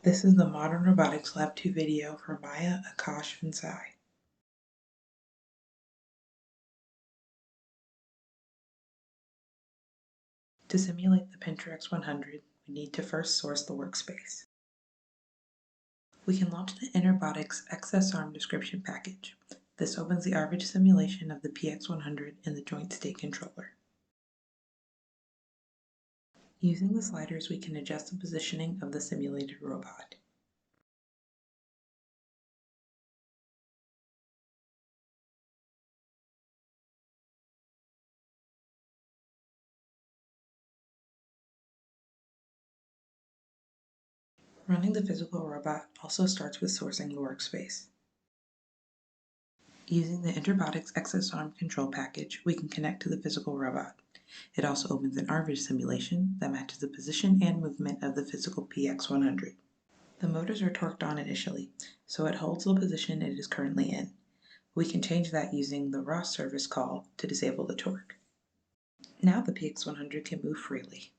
This is the Modern Robotics Lab 2 video for Maya, Akash, and Sai. To simulate the Pinter X100, we need to first source the workspace. We can launch the Robotics XS-ARM description package. This opens the average simulation of the PX100 in the joint state controller. Using the sliders, we can adjust the positioning of the simulated robot. Running the physical robot also starts with sourcing the workspace. Using the Robotics XS-ARM control package, we can connect to the physical robot. It also opens an average simulation that matches the position and movement of the physical PX100. The motors are torqued on initially, so it holds the position it is currently in. We can change that using the ROS service call to disable the torque. Now the PX100 can move freely.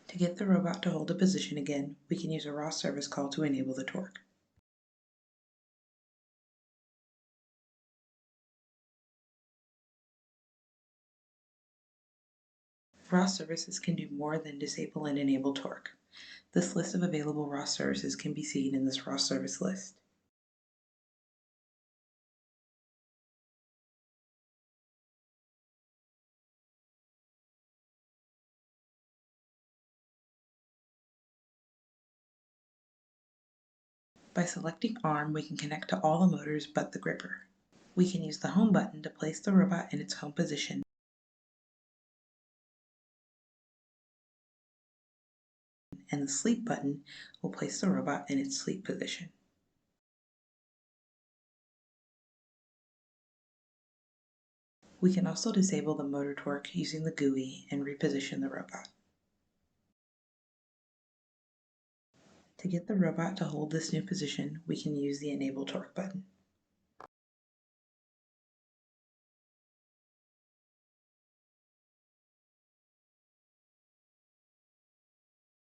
To get the robot to hold a position again, we can use a ROS service call to enable the torque. ROS services can do more than disable and enable torque. This list of available ROS services can be seen in this ROS service list. By selecting ARM, we can connect to all the motors but the gripper. We can use the Home button to place the robot in its home position, and the Sleep button will place the robot in its sleep position. We can also disable the motor torque using the GUI and reposition the robot. To get the robot to hold this new position, we can use the Enable Torque button.